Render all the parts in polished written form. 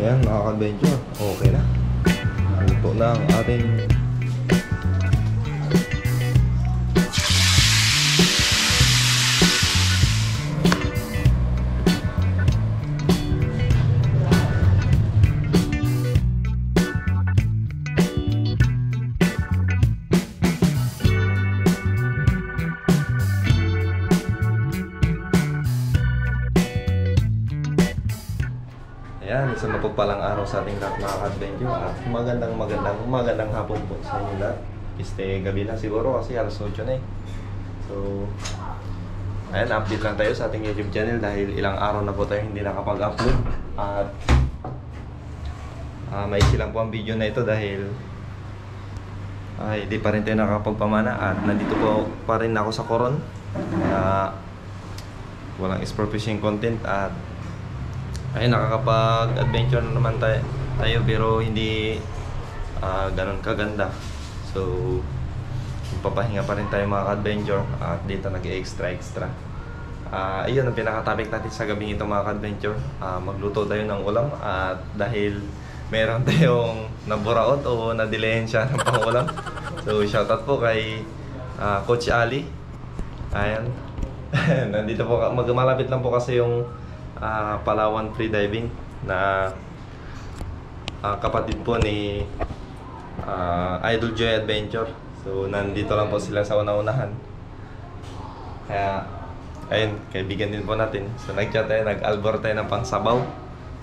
Ayan mga ka-adventure, okay na. Luto na ang ating isang mapagpalang araw sa ating lahat mga ka-adventure at magandang hapon po sa inyo lahat. Gabi na siguro kasi alas 8 na eh. So, ayan, update lang tayo sa ating YouTube channel dahil ilang araw na po tayo hindi nakapag-upload. At maiksi lang po ang video na ito dahil hindi pa rin tayo nakapagpamana at nandito po pa rin ako sa Coron. Walang sport fishing content at ay nakakapag-adventure na naman tayo pero hindi ganun kaganda. So papahinga pa rin tayo mga ka-adventure at dito nag-extra. Ayun ang pinaka-topic natin sa gabing ito mga ka-adventure. Magluto tayo ng ulam at dahil meron tayong naburaot o na-delayan siya ng pang-ulam. So shoutout po kay Coach Ali. Ayan. Nandito po, malapit lang po kasi yung Palawan Free Diving na kapatid po ni Idol Joy Adventure. So nandito lang po sila sa una-unahan. Kaya ayun, kaibigan din po natin. So nag-chat tayo, nag-albor tayo ng pangsabaw.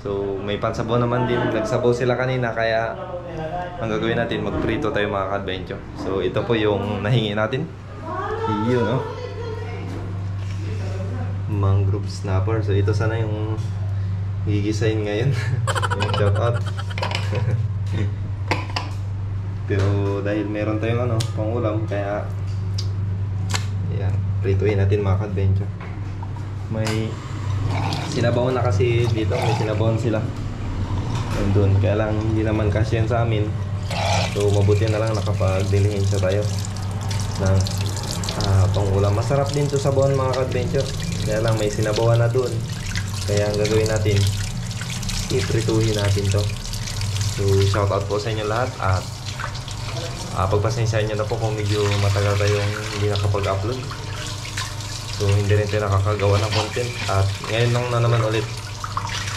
So may pansabaw naman din. Nagsabaw sila kanina kaya ang gagawin natin, magprito tayo mga ka-adventure. So ito po yung nahingi natin. Yun, no? Mangrove snapper. So ito sana yung gigisahin ngayon. Yung shout out. Pero dahil meron tayong pang-ulam kaya ayan, prituin natin mga ka-adventure. May sinabawan na kasi dito, may sinabawan sila nandun, kaya lang hindi naman kasi yan sa amin. So mabuti na lang nakapag-dilihin siya tayo ng pang-ulam. Masarap din to sa bawon mga ka-adventure. Kaya lang may sinabawan na dun. Kaya ang gagawin natin, iprituhin natin to. So shoutout po sa inyo lahat at pagpasensyahan nyo na po kung medyo matagal tayong hindi nakapag-upload. So hindi rin tayo nakakagawa ng content at ngayon lang na naman ulit.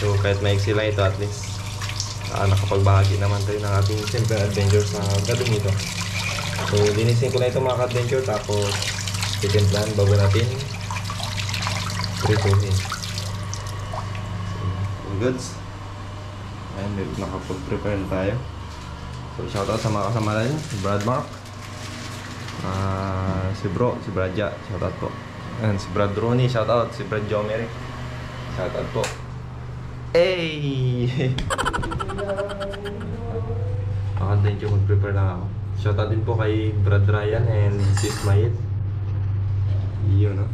So kahit maiksi lang ito, at least nakapagbahagi naman tayo ng ating simple adventure sa gabing ito. So linisin ko na ito mga ka-adventure, tapos titimplahan bago natin prituhin. So, goods. Ayan, nakapag-prepare na tayo. So shoutout sa mga kasama natin, si Brad Mark, si Bradja, shoutout po. And si Brad Rooney, shoutout. Si Brad Jomeric, shoutout po. Hey! Makanda yung mag-prepare lang ako. Shoutout din po kay Brad Ryan and si Ismail. Yun, no?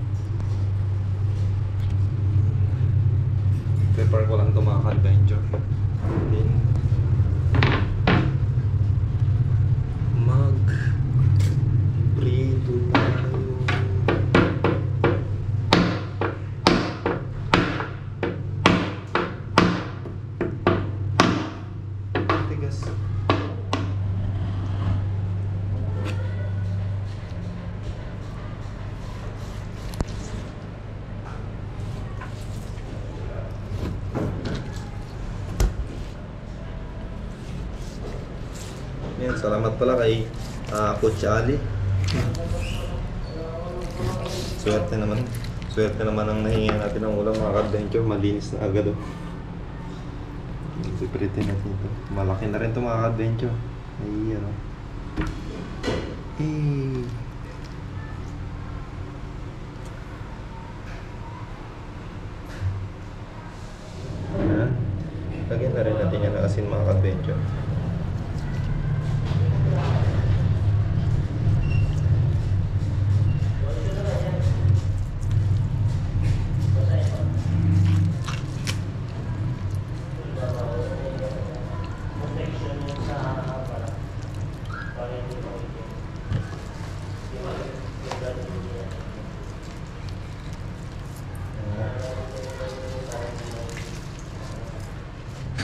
Prepare ko lang ito mga ka-adventure. Then mag-prito tayo. Tigas. Yan, salamat pala kay Coach Ali. Swerte naman ang nahinga natin ng ulam mga ka-adventure. Malinis na agad Ipiprito natin ito. Malaki na rin ito mga ka-adventure. Ayan lagyan na rin natin yan ng asin mga ka-adventure.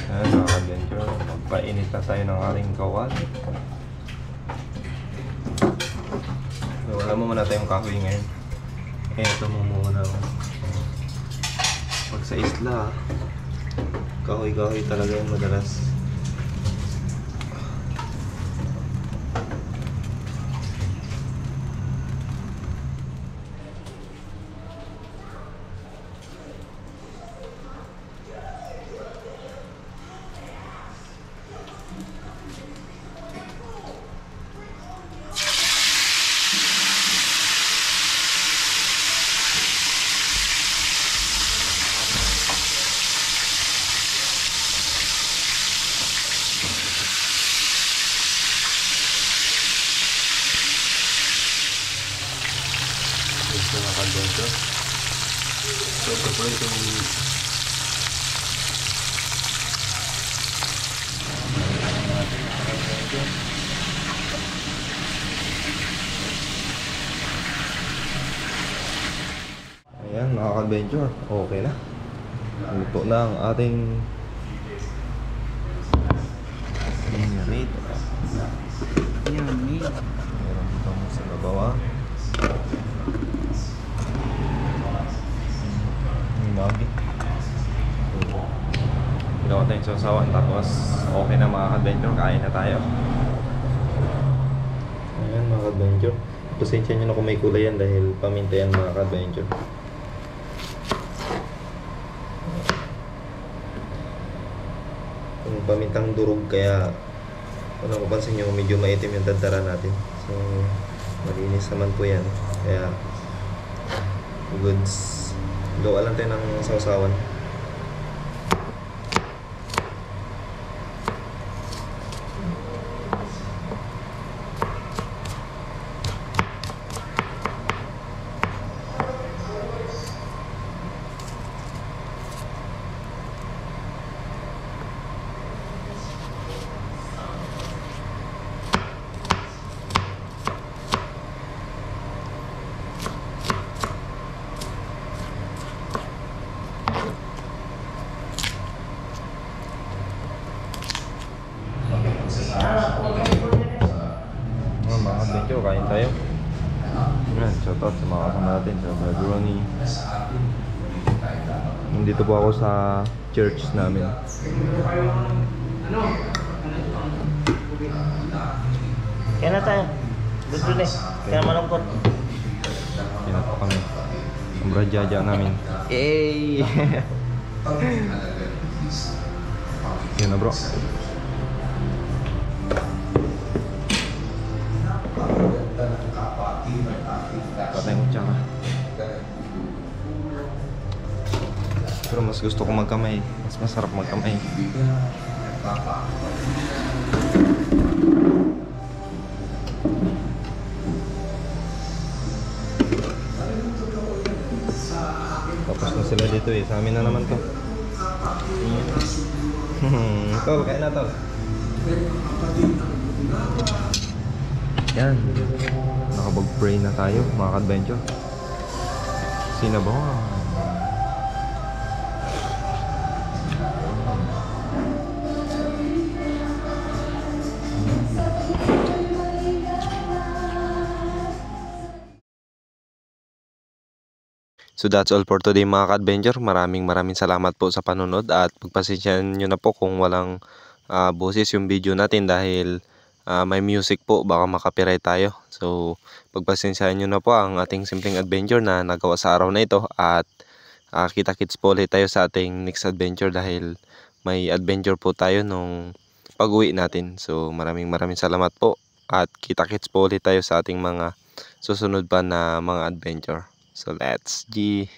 Ayan mga adventure, magpainit na tayo ng ating kawan. So, wala mo muna tayong kahoy ngayon. Ito mo muna. Pag sa isla, kahoy-kahoy talaga yung madalas. Ito mga ka-adventure. So, ito po itong ayan mga ka-adventure, okay na. Luto na ang ating meat. Meron itong sa babawa. Magi. Ginawa tayong sausawan tapos okay na mga ka-adventure, kain na tayo. Ayan mga ka-adventure, pasensya nyo na kung may kulay yan dahil paminta yan mga ka-adventure. Yung pamintang durog, kaya kung napapansin nyo medyo maitim yung dadara natin. So malinis naman po yan, kaya goods. Gawa lang tayo ng sausawan. Mga adventure, kain tayo. Ayan, shoutout sa mga kasama natin sa Brother Ronnie. Nandito po ako sa church namin. Kaya na tayo. Gusto na eh. Kaya malungkot. Kinato kami. Ang bradyaja namin. Yay! Yan na bro. Patay mo tsaka. Pero mas gusto ko magkamay. Mas masarap magkamay. Tapos na sila dito eh. Sa amin na naman to. Tol, kain na tol. Yan. Nakapag-pray na tayo mga ka-adventure. Sinabaw. So that's all for today mga ka-adventure. Maraming salamat po sa panunod at pagpasensyahan nyo na po kung walang boses yung video natin dahil may music po, baka makapiright tayo. So pagpasensyahan nyo na po ang ating simpleng adventure na nagawa sa araw na ito at kita-kits po ulit tayo sa ating next adventure dahil may adventure po tayo nung pag-uwi natin. So maraming salamat po at kita-kits po ulit tayo sa ating mga susunod pa na mga adventure. So let's G.